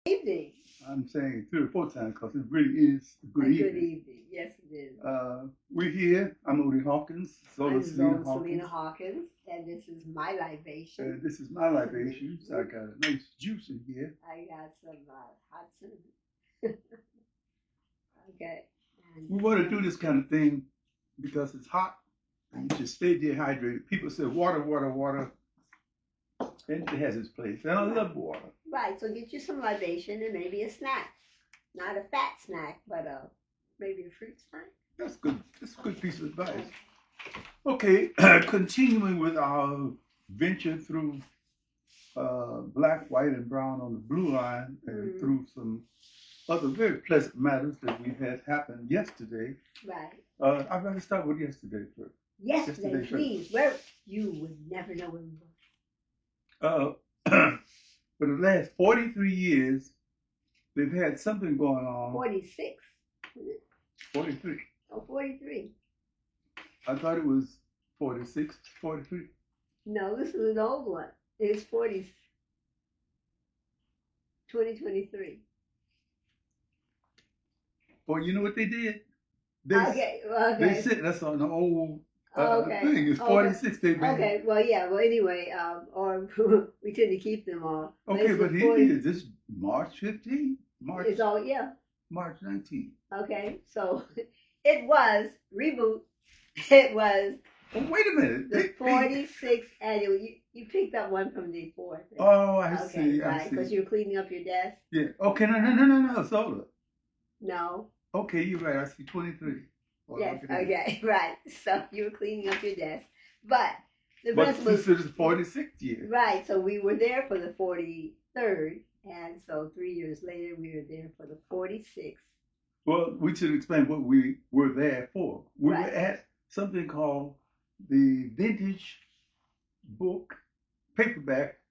Evening. I'm saying 3 or 4 times because it really is a good A evening. good evening. Yes, it is. We're here. I'm Odie Hawkins. Zola I'm Zola Salena-Hawkins. Selena-Hawkins, and this is my libation. And this is my libation. So I got a nice juice in here. I got some hot cinnamon. Okay. And We want to do this kind of thing because it's hot and you should stay dehydrated. People say water, water, water. And it has its place. And I love water. Right. So get you some libation and maybe a snack. Not a fat snack, but maybe a fruit snack. That's good. That's a good piece of advice. Okay, continuing with our venture through black, white, and brown on the blue line, and through some other very pleasant matters that we had happen yesterday. Right. I'd rather start with yesterday first. Yesterday, please. First. Where you would never know where we were. For the last 43 years, they've had something going on. 46. 43. Oh, 43. I thought it was 46, 43. No, this is an old one. It's 2023. Well, you know what they did? Okay. They said that's on the old thing. It's 46. Okay. Okay. Well, yeah. Well, anyway, or we tend to keep them all. Okay, but here this March 15th. March. It's all March 19th. Okay, so it was reboot. It was. Well, wait a minute. The 46th annual. You picked up one from the 4th. Oh, I see. Right, because you're cleaning up your desk. Yeah. Okay. No. Solar. No. Okay, you're right. I see 23. Well, yes. Okay. Right. So you were cleaning up your desk, but the rest was. This is the 46th year. Right. So we were there for the 43rd, and so 3 years later we were there for the 46th. Well, we should explain what we were there for. We were at something called the Vintage Book Paperback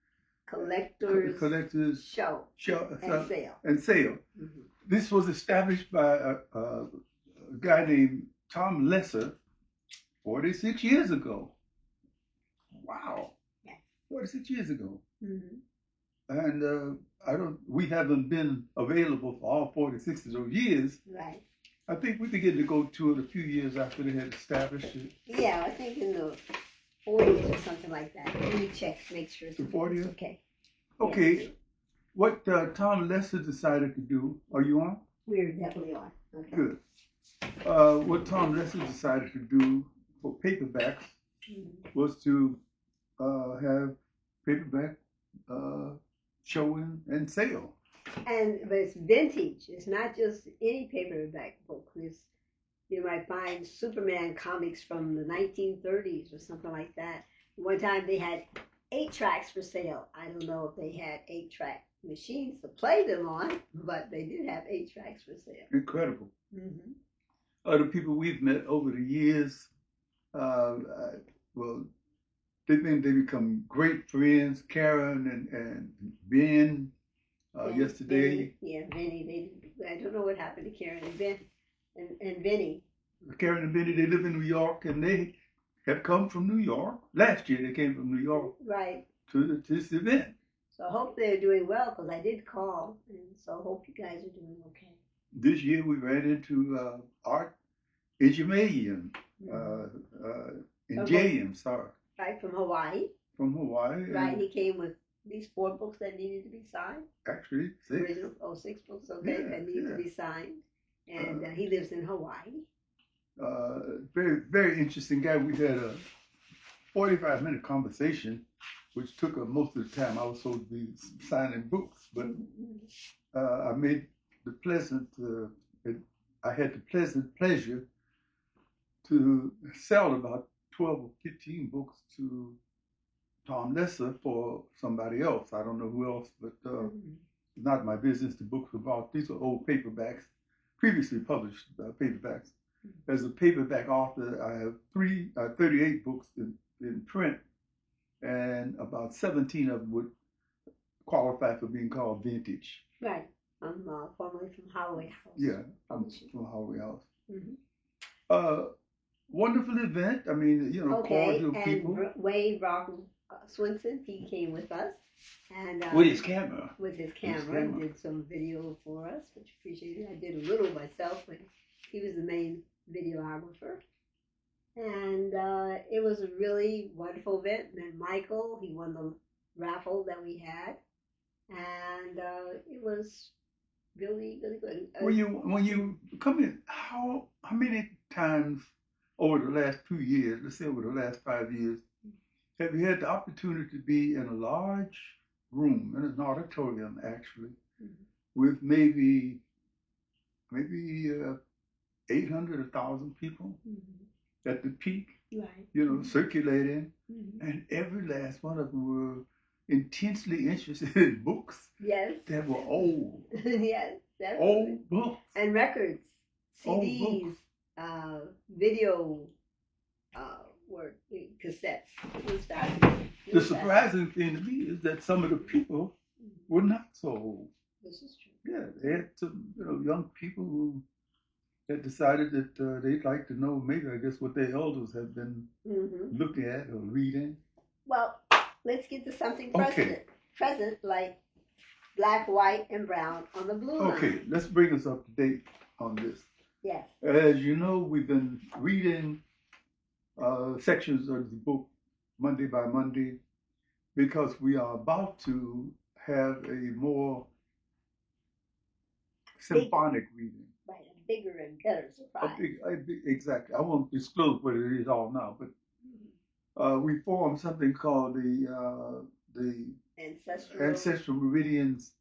Collectors Show and Sale. Mm-hmm. This was established by a guy named Tom Lesser 46 years ago. Wow. Yes. 46 years ago. Mm-hmm. And we haven't been available for all 46 of those years. Right. I think we began to go to it a few years after they had established it. Yeah, I think in the 40s or something like that. Let me check, make sure. The 40s? Okay. Okay. Yes. What Tom Lesser decided to do, are you on? We're definitely on. Okay. Good. What Tom Lesser decided to do for paperbacks was to have paperback showing and sale. But it's vintage. It's not just any paperback book. You might find Superman comics from the 1930s or something like that. One time they had 8 tracks for sale. I don't know if they had 8-track machines to play them on, but they did have 8 tracks for sale. Incredible. Mm-hmm. Other people we've met over the years, well, they become great friends. Karen and Ben. Yesterday. Benny. I don't know what happened to Karen and Ben and Benny. Karen and Benny, they live in New York, and they have come from New York. Last year, they came from New York. Right. To this event. So I hope they're doing well, because I did call, and so I hope you guys are doing okay. This year, we ran into Art Ejimelian, sorry. Right, from Hawaii. From Hawaii. Right, he came with these 4 books that needed to be signed. Actually, 6. Original, 6 books, okay, that needed to be signed. And he lives in Hawaii. Very, very interesting guy. We had a 45-minute conversation, which took up most of the time. I was supposed to be signing books, but I made the I had the pleasant pleasure to sell about 12 or 15 books to Tom Lesser for somebody else. I don't know who else, but it's not my business. The books were bought. These are old paperbacks, previously published paperbacks. As a paperback author, I have 38 books in print, and about 17 of them would qualify for being called vintage. Right. I'm formerly from Holloway House. Yeah, I'm from Holloway House. Mm-hmm. Wonderful event. I mean, cordial people. And Wade Swinson, he came with us. And with his camera. With his camera, he did some video for us, which appreciated. I did a little myself, but he was the main videographer. And it was a really wonderful event. And Michael, he won the raffle that we had, and it was really, really good. When you come in, how many times over the last 2 years, let's say over the last 5 years, have you had the opportunity to be in a large room, in an auditorium actually, with maybe 800, 1,000 people at the peak, right. Circulating, and every last one of them were intensely interested in books. Yes. That were old. Yes. Definitely. Old books. And records, CDs, video, cassettes. It was fascinating. The surprising thing to me is that some of the people were not so old. This is true. Yeah, they had some, young people who had decided that they'd like to know maybe, I guess, what their elders have been looking at or reading. Well, let's get to something present, like black, white, and brown on the blue line. Okay, let's bring us up to date on this. Yes. As you know, we've been reading sections of the book Monday by Monday because we are about to have a more symphonic reading. Right, a bigger and better surprise. Exactly. I won't disclose what it is all now, but we formed something called the Ancestral Meridians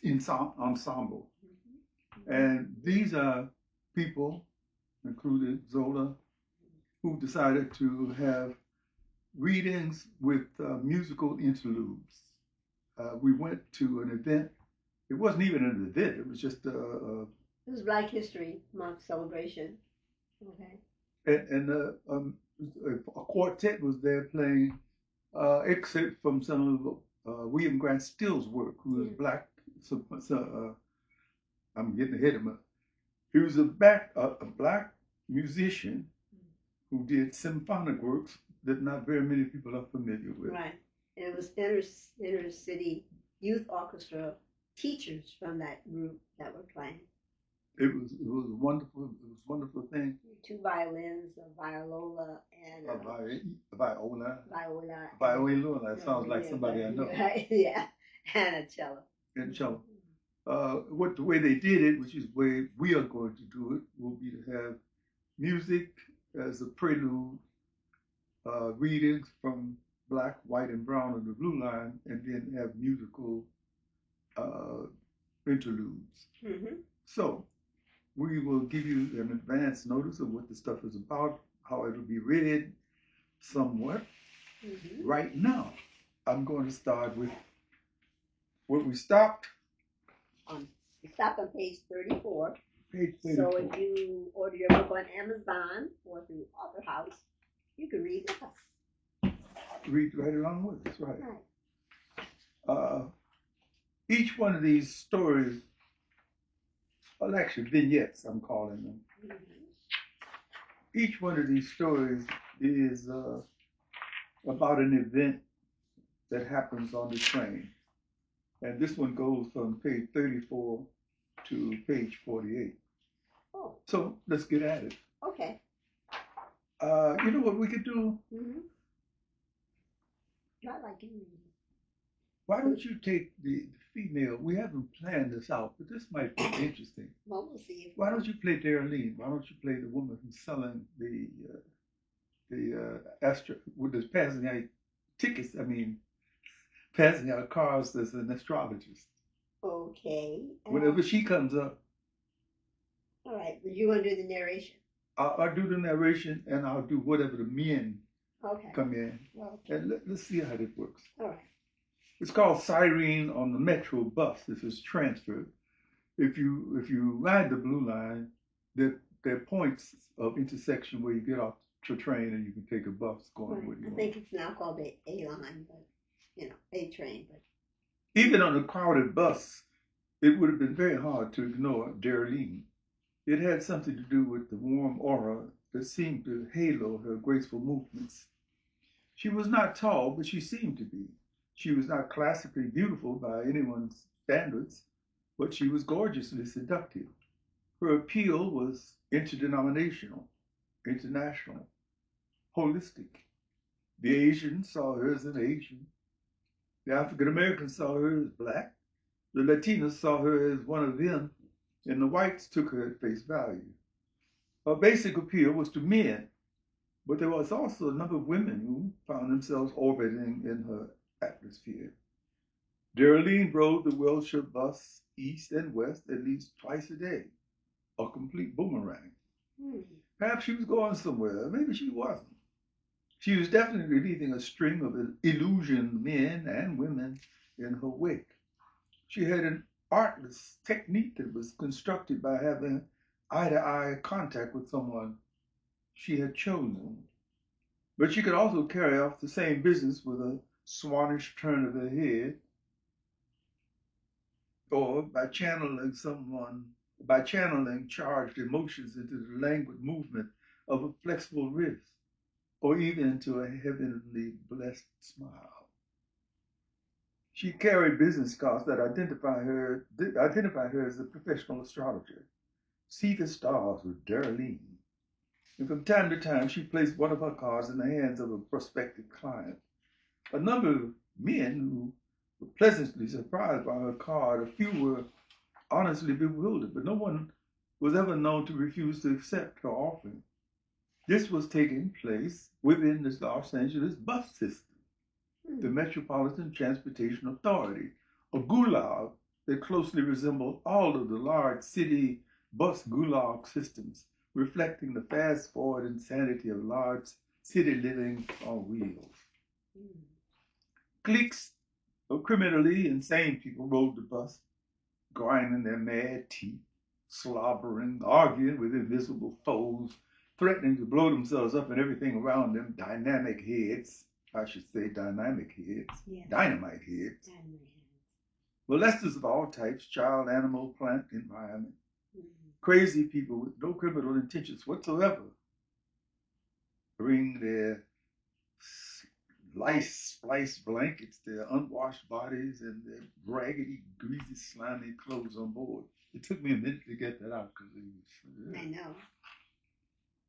Ensemble. And these are people, including Zola, who decided to have readings with musical interludes. We went to an event. It wasn't even an event. It was just it was Black History Month celebration. Okay. And a quartet was there playing excerpts from some of William Grant Still's work, who was black. I'm getting ahead of him. He was a black musician who did symphonic works that not very many people are familiar with. Right. And it was inner city youth orchestra teachers from that group that were playing. It was a wonderful thing. 2 violins, a viola, and Viola. That sounds like somebody I know. Yeah, and a cello. And cello. The way they did it, which is the way we are going to do it, will be to have music as a prelude, readings from black, white, and brown on the blue line, and then have musical interludes. So we will give you an advance notice of what the stuff is about, how it'll be read somewhat. Right now, I'm going to start with where we stopped. We stopped on page 34. Page 34. So if you order your book on Amazon or through Author House, you can read it. Read right along with us, right. Each one of these stories, well, actually vignettes, I'm calling them. Each one of these stories is about an event that happens on the train. And this one goes from page 34 to page 48. Oh. So let's get at it. Okay. You know what we could do? I like you. Why don't you take the female? We haven't planned this out, but this might be interesting. Well, we'll see. Why don't you play Darrilyn? Why don't you play the woman who's selling the passing out tickets? I mean, passing out cards as an astrologist. Okay. Whenever she comes up. All right. But you want to do the narration? I'll do the narration, and I'll do whatever the men come in. Okay. And let's see how it works. All right. It's called Siren on the Metro bus. This is transferred. If you ride the Blue Line, there are points of intersection where you get off the train and you can take a bus going with you. I think it's now called the A line, but A train. But even on a crowded bus, it would have been very hard to ignore Darrilyn. It had something to do with the warm aura that seemed to halo her graceful movements. She was not tall, but she seemed to be. She was not classically beautiful by anyone's standards, but she was gorgeously seductive. Her appeal was interdenominational, international, holistic. The Asian saw her as an Asian. The African American saw her as black. The Latinos saw her as one of them, and the whites took her at face value. Her basic appeal was to men, but there was also a number of women who found themselves orbiting in her atmosphere. Darrilyn rode the Wilshire bus east and west at least twice a day, a complete boomerang. Perhaps she was going somewhere, maybe she wasn't. She was definitely leaving a string of illusioned men and women in her wake. She had an artless technique that was constructed by having eye-to-eye contact with someone she had chosen. But she could also carry off the same business with a swannish turn of her head, or by channeling charged emotions into the languid movement of a flexible wrist, or even into a heavenly blessed smile. She carried business cards that identified her as a professional astrologer. See the stars with Darrilyn. And from time to time, she placed one of her cards in the hands of a prospective client. A number of men who were pleasantly surprised by her card, a few were honestly bewildered, but no one was ever known to refuse to accept her offering. This was taking place within the Los Angeles bus system, the Metropolitan Transportation Authority, a gulag that closely resembled all of the large city bus gulag systems, reflecting the fast-forward insanity of large city living on wheels. Cliques of criminally insane people rode the bus, grinding their mad teeth, slobbering, arguing with invisible foes, threatening to blow themselves up and everything around them, dynamic heads. I should say dynamic heads, yes. Dynamite heads. Molesters of all types, child, animal, plant, environment. Crazy people with no criminal intentions whatsoever bring their spliced blankets, their unwashed bodies, and their raggedy, greasy, slimy clothes on board. It took me a minute to get that out because I know.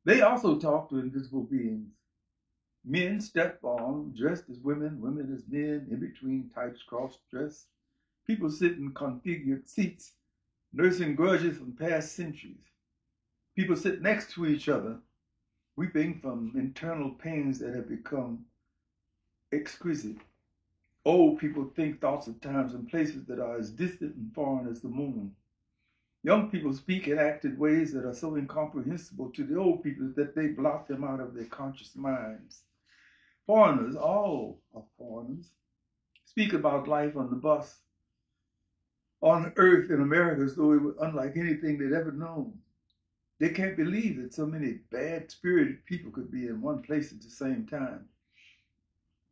They also talk to invisible beings. Men step on, dressed as women, women as men, in between types cross-dressed. People sit in configured seats, nursing grudges from past centuries. People sit next to each other, weeping from internal pains that have become exquisite. Old people think thoughts of times and places that are as distant and foreign as the moon. Young people speak and act in ways that are so incomprehensible to the old people that they blot them out of their conscious minds. Foreigners, all are foreigners, speak about life on the bus, on Earth in America as though it was unlike anything they'd ever known. They can't believe that so many bad-spirited people could be in one place at the same time.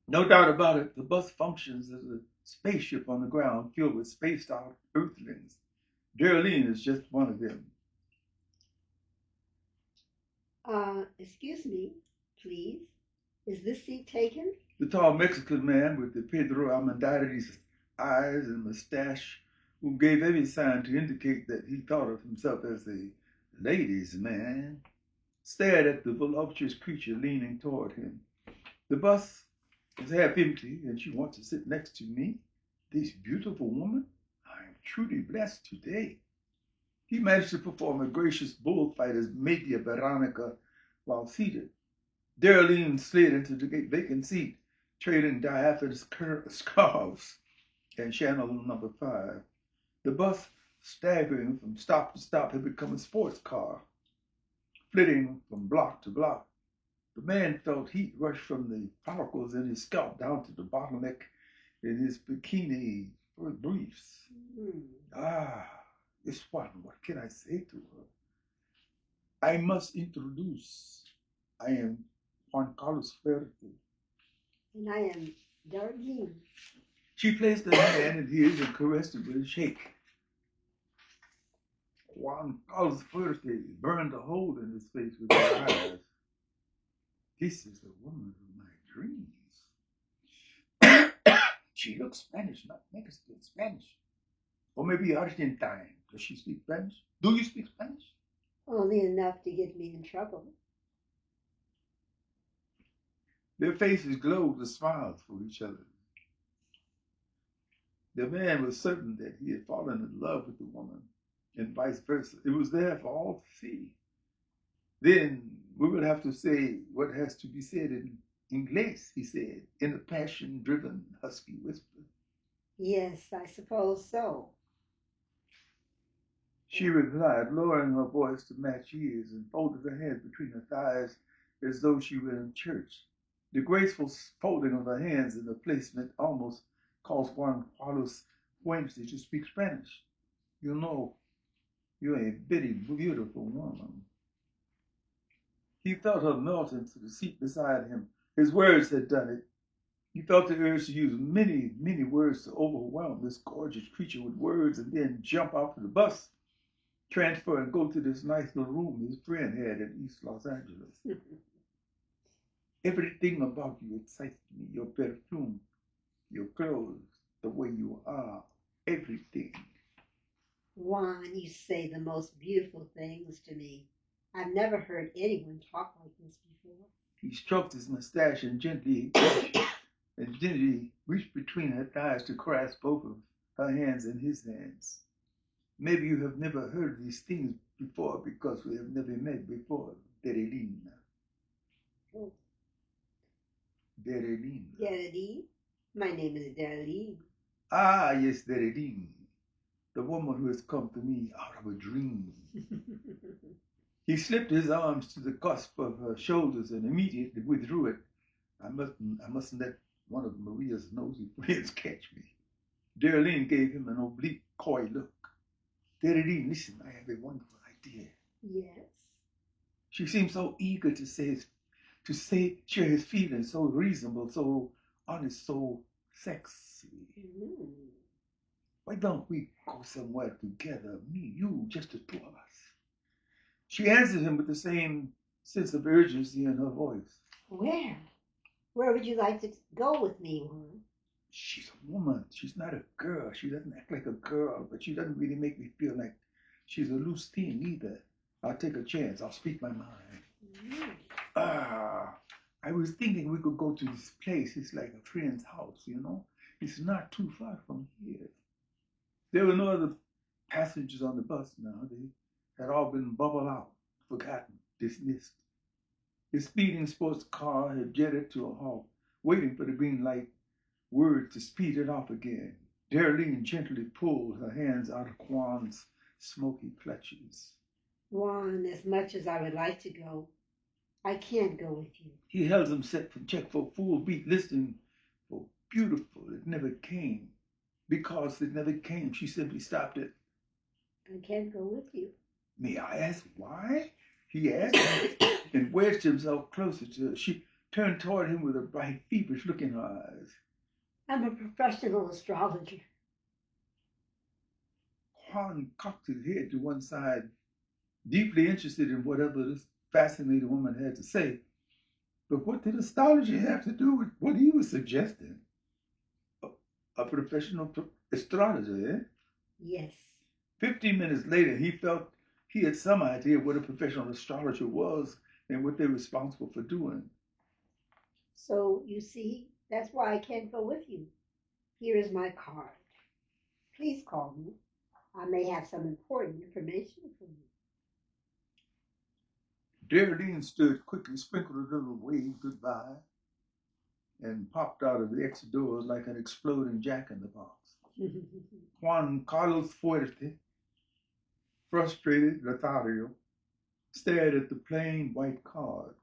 No doubt about it, the bus functions as a spaceship on the ground filled with spaced-out Earthlings. Darrilyn is just one of them. Excuse me, please. Is this seat taken? The tall Mexican man with the Pedro Almendares eyes and mustache, who gave every sign to indicate that he thought of himself as a ladies' man, stared at the voluptuous creature leaning toward him. The bus is half empty, and she wants to sit next to me. This beautiful woman, I am truly blessed today. He managed to perform a gracious bullfighter's media veronica while seated. Darrilyn slid into the vacant seat, trailing diaphanous scarves and channel number 5. The bus, staggering from stop to stop, had become a sports car, flitting from block to block. The man felt heat rush from the follicles in his scalp down to the bottleneck in his bikini briefs. This one, what can I say to her? I must introduce. I am Juan Carlos Ferte. And I am Darrilyn. She placed her hand in his and caressed it with a shake. Juan Carlos Ferte burned a hole in his face with her eyes. This is the woman of my dreams. She looks Spanish, not Mexican, Spanish. Or maybe Argentine. Does she speak Spanish? Do you speak Spanish? Only enough to get me in trouble. Their faces glowed with smiles for each other. The man was certain that he had fallen in love with the woman, and vice versa. It was there for all to see. Then we would have to say what has to be said in English, he said, in a passion-driven, husky whisper. Yes, I suppose so. She replied, lowering her voice to match his, and folded her hands between her thighs as though she were in church. The graceful folding of her hands and the placement almost caused Juan Carlos Fuentes to speak Spanish. You know, you're a very beautiful woman. He felt her melt into the seat beside him. His words had done it. He felt the urge to use many, many words to overwhelm this gorgeous creature with words and then jump out to the bus, transfer and go to this nice little room his friend had in East Los Angeles. Everything about you excites me. Your perfume, your clothes, the way you are, everything. Juan, you say the most beautiful things to me. I've never heard anyone talk like this before. He stroked his mustache and gently reached between her thighs to grasp both of her hands in his hands. Maybe you have never heard these things before because we have never met before, Darrilyn. Oh. Darrilyn. Darrilyn? My name is Darrilyn. Ah, yes, Darrilyn. The woman who has come to me out of a dream. He slipped his arms to the cusp of her shoulders and immediately withdrew it. I mustn't let one of Maria's nosy friends catch me. Darrilyn gave him an oblique, coy look. Darrilyn, listen, I have a wonderful idea. Yes. She seemed so eager to share his feelings, so reasonable, so honest, so sexy. Mm. Why don't we go somewhere together, me, you, just the two of us? She answered him with the same sense of urgency in her voice. Where? Where would you like to go with me, Juan? She's a woman. She's not a girl. She doesn't act like a girl, but she doesn't really make me feel like she's a loose thing either. I'll take a chance. I'll speak my mind. I was thinking we could go to this place. It's like a friend's house, you know? It's not too far from here. There were no other passengers on the bus now. They had all been bubbled out, forgotten, dismissed. His speeding sports car had jetted to a halt, waiting for the green light word to speed it off again. Darrilyn gently pulled her hands out of Juan's smoky clutches. Juan, as much as I would like to go, I can't go with you. He held himself to check for a full beat, listening for beautiful. It never came. Because it never came, she simply stopped it. I can't go with you. May I ask why? He asked and wedged himself closer to her. She turned toward him with a bright, feverish look in her eyes. I'm a professional astrologer. Juan cocked his head to one side, deeply interested in whatever this fascinating woman had to say. But what did astrology have to do with what he was suggesting? A professional astrologer, eh? Yes. 15 minutes later, he felt he had some idea what a professional astrologer was and what they're responsible for doing. So, you see, that's why I can't go with you. Here is my card. Please call me. I may have some important information for you. Darrilyn stood quickly, sprinkled a little wave goodbye, and popped out of the exit doors like an exploding jack-in-the-box. Juan Carlos Fuerte, frustrated, Lothario, stared at the plain white card.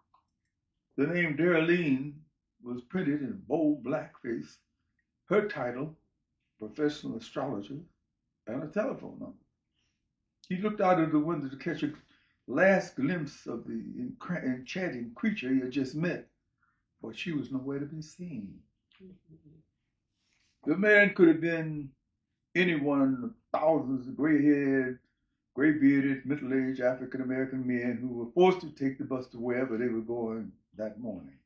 The name Darrilyn was printed in bold blackface, her title, professional astrologer, and a telephone number. He looked out of the window to catch a last glimpse of the enchanting creature he had just met, but she was nowhere to be seen. The man could have been anyone of thousands of gray-haired, gray-bearded, middle-aged African-American men who were forced to take the bus to wherever they were going that morning.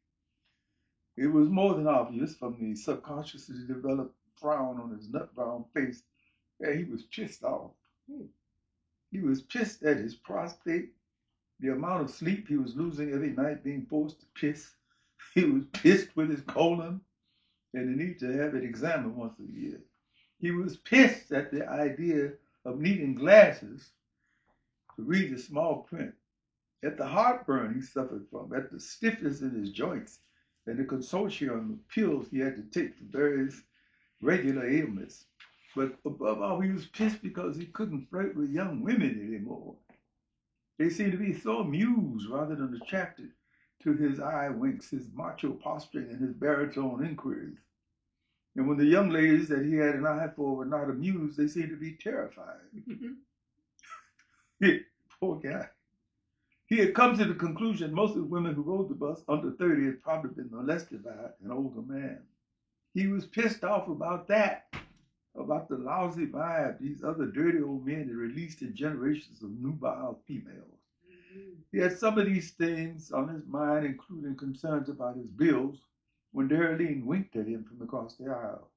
It was more than obvious from the subconsciously developed frown on his nut brown face. Yeah, he was pissed off. He was pissed at his prostate, the amount of sleep he was losing every night being forced to piss. He was pissed with his colon and the need to have it examined once a year. He was pissed at the idea of needing glasses to read the small print, at the heartburn he suffered from, at the stiffness in his joints, and the consortium of pills he had to take for various regular ailments. But above all, he was pissed because he couldn't flirt with young women anymore. They seemed to be so amused rather than attracted to his eye winks, his macho posturing, and his baritone inquiries. And when the young ladies that he had an eye for were not amused, they seemed to be terrified. Poor guy. He had come to the conclusion most of the women who rode the bus under 30 had probably been molested by an older man. He was pissed off about that, about the lousy vibe these other dirty old men had released in generations of nubile females. He had some of these things on his mind, including concerns about his bills, when Darrilyn winked at him from across the aisle.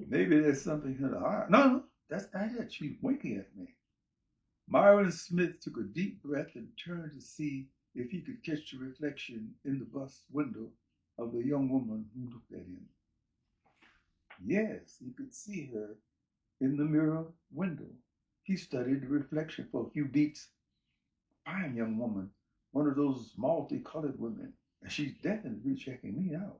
Maybe there's something in her eye. No, that's not it. She's winking at me. Myron Smith took a deep breath and turned to see if he could catch the reflection in the bus window of the young woman who looked at him. Yes, he could see her in the mirror window. He studied the reflection for a few beats. Fine young woman, one of those multicolored women, and she's definitely checking me out.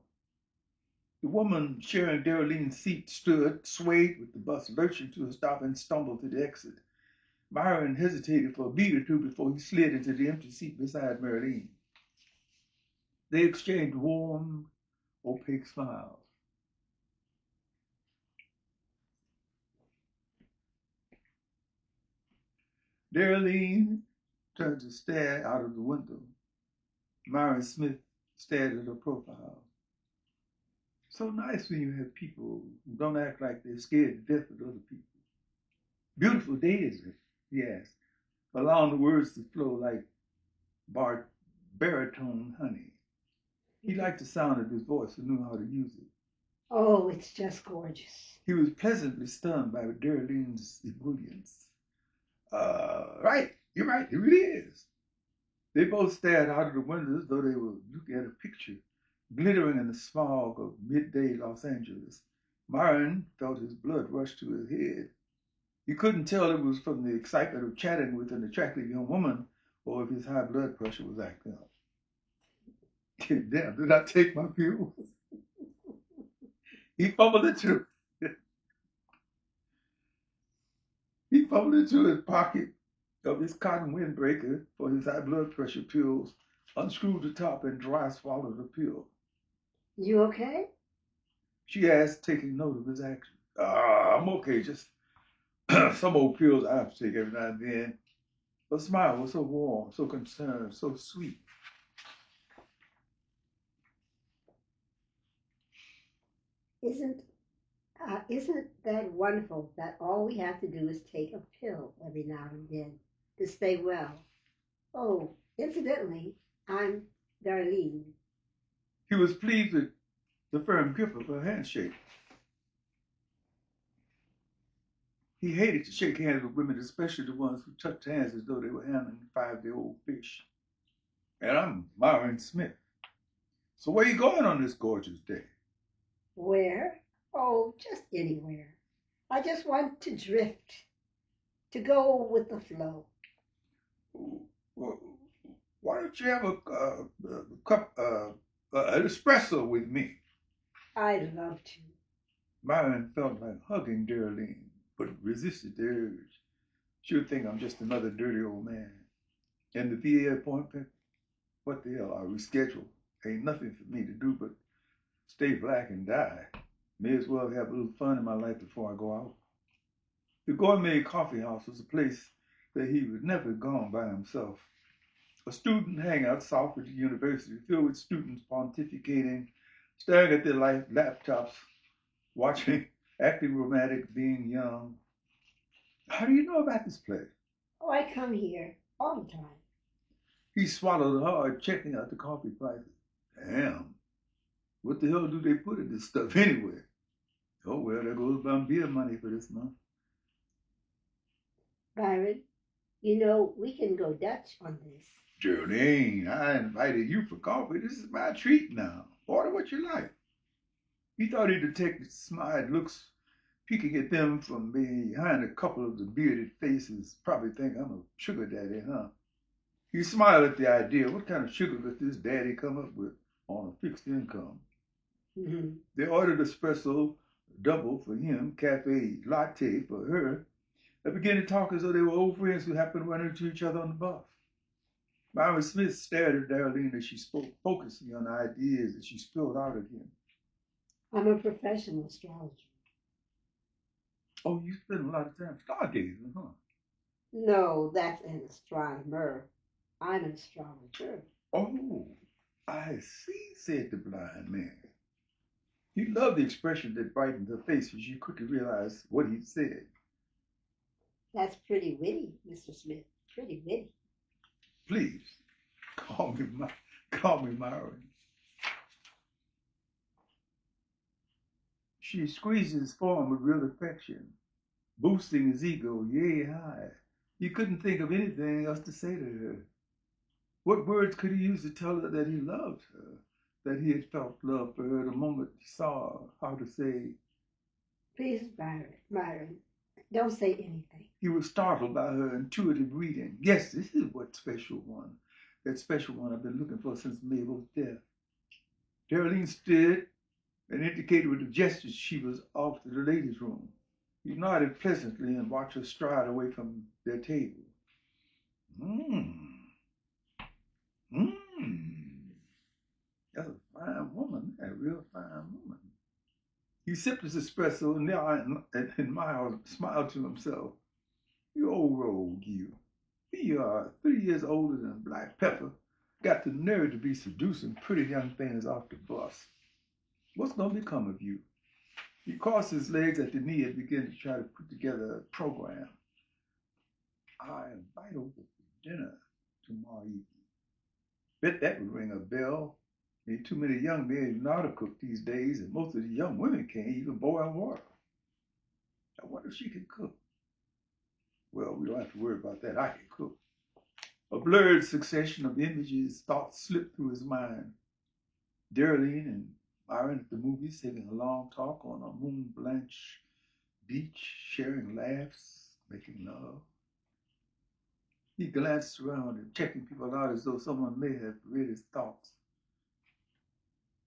The woman sharing Darrilyn's seat stood, swayed with the bus lurching to a stop, and stumbled to the exit. Myron hesitated for a beat or two before he slid into the empty seat beside Darrilyn. They exchanged warm, opaque smiles. Darrilyn turned to stare out of the window. Myron Smith stared at her profile. So nice when you have people who don't act like they're scared to death of other people. Beautiful day, isn't it? He asked, allowing the words to flow like baritone honey. He liked the sound of his voice and knew how to use it. Oh, it's just gorgeous. He was pleasantly stunned by Darrilyn's ebullience. Right, you're right, it really is. They both stared out of the window as though they were looking at a picture, glittering in the smog of midday Los Angeles. Myron felt his blood rush to his head. He couldn't tell it was from the excitement of chatting with an attractive young woman or if his high blood pressure was acting up. Damn, did I take my pills? He fumbled into his pocket of his cotton windbreaker for his high blood pressure pills, unscrewed the top, and dry swallowed the pill. You okay? She asked, taking note of his action. I'm okay, just some old pills I have to take every now and then. Her smile was so warm, so concerned, so sweet. Isn't that wonderful that all we have to do is take a pill every now and then to stay well? Oh, incidentally, I'm Darrilyn. He was pleased with the firm grip of her handshake. He hated to shake hands with women, especially the ones who touched hands as though they were handling 5-day-old fish. And I'm Myron Smith. So where are you going on this gorgeous day? Where? Oh, just anywhere. I just want to drift, to go with the flow. Well, why don't you have a cup, an espresso with me? I'd love to. Myron felt like hugging Darrilyn, but resisted the urge. She would think I'm just another dirty old man. And the VA appointment, what the hell, I'll reschedule. Ain't nothing for me to do but stay black and die. May as well have a little fun in my life before I go out. The Gourmet Coffee House was a place that he would never have gone by himself. A student hangout south of the university, filled with students pontificating, staring at their laptops, watching, acting romantic, being young. How do you know about this place? Oh, I come here all the time. He swallowed hard, checking out the coffee prices. Damn. What the hell do they put in this stuff anyway? Oh, well, there goes my beer money for this month. Byron, we can go Dutch on this. Geraldine, I invited you for coffee. This is my treat now. Order what you like. He thought he'd detect the smart looks peeking at them from behind a couple of the bearded faces. Probably think I'm a sugar daddy, huh? He smiled at the idea. What kind of sugar could this daddy come up with on a fixed income? Mm-hmm. They ordered espresso double for him, cafe latte for her. They began to talk as though they were old friends who happened to run into each other on the bus. Myron Smith stared at Darrilyn as she spoke, focusing on the ideas that she spilled out at him. I'm a professional astrologer. Oh, you spend a lot of time stargazing, huh? No, that's an astronomer. I'm an astrologer. Oh, I see, said the blind man. He loved the expression that brightened her face as she quickly realized what he'd said. That's pretty witty, Mr. Smith. Pretty witty. Please, call me Myron. She squeezed his form with real affection, boosting his ego yay high. He couldn't think of anything else to say to her. What words could he use to tell her that he loved her, that he had felt love for her the moment he saw how to say? Please, Byron, don't say anything. He was startled by her intuitive reading. Yes, this is that special one I've been looking for since Mabel's death. Darrilyn stood and indicated with a gesture she was off to the ladies' room. He nodded pleasantly and watched her stride away from their table. That's a fine woman, a real fine woman. He sipped his espresso and Miles smiled to himself. You old rogue, you. You are 3 years older than Black Pepper. Got the nerve to be seducing pretty young things off the bus. What's going to become of you? He crossed his legs at the knee and began to try to put together a program. I invite over for dinner tomorrow evening. Bet that would ring a bell. Ain't too many young men know how to cook these days, and most of the young women can't even boil water. I wonder if she can cook. Well, we don't have to worry about that. I can cook. A blurred succession of images, thoughts slipped through his mind. Darrilyn and Myron at the movies, having a long talk on a moon-blanched beach, sharing laughs, making love. He glanced around and checking people out as though someone may have read his thoughts.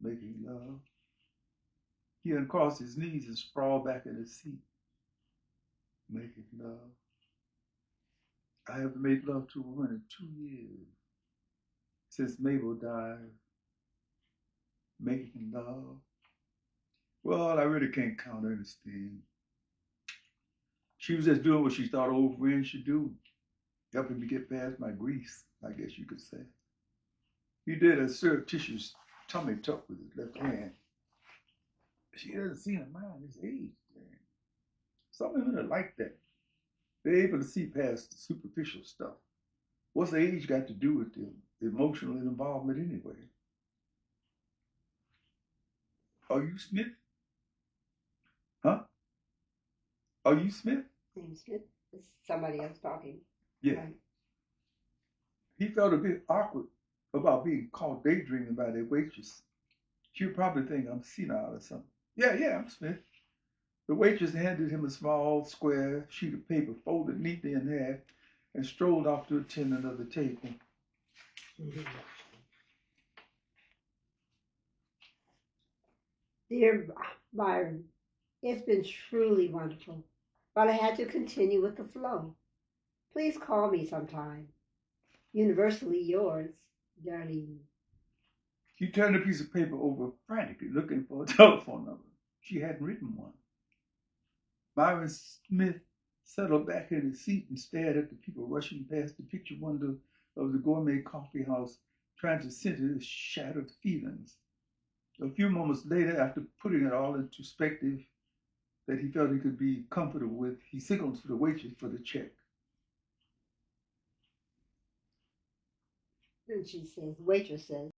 Making love. He uncrossed his knees and sprawled back in his seat. Making love. I haven't made love to a woman in 2 years. Since Mabel died. Making love. Well, I really can't count Ernestine. She was just doing what she thought old friends should do. Helping me get past my griefs, I guess you could say. He did a surreptitious tummy tuck with his left hand. She doesn't seem to mind his age. Some women are like that. They're able to see past the superficial stuff. What's age got to do with the emotional involvement anyway? Are you Smith? Huh? Are you Smith? I'm Smith. Is somebody else talking? Yeah. Right. He felt a bit awkward about being caught daydreaming by their waitress. She'll probably think I'm senile or something. Yeah, I'm Smith. The waitress handed him a small, square sheet of paper folded neatly in half and strolled off to attend another table. Dear Byron, it's been truly wonderful, but I had to continue with the flow. Please call me sometime. Universally yours, Darrilyn. He turned a piece of paper over frantically, looking for a telephone number. She hadn't written one. Myron Smith settled back in his seat and stared at the people rushing past the picture window of the gourmet coffee house, trying to center his shattered feelings. A few moments later, after putting it all into perspective that he felt he could be comfortable with, he signaled to the waitress for the check. And she says, waitress says,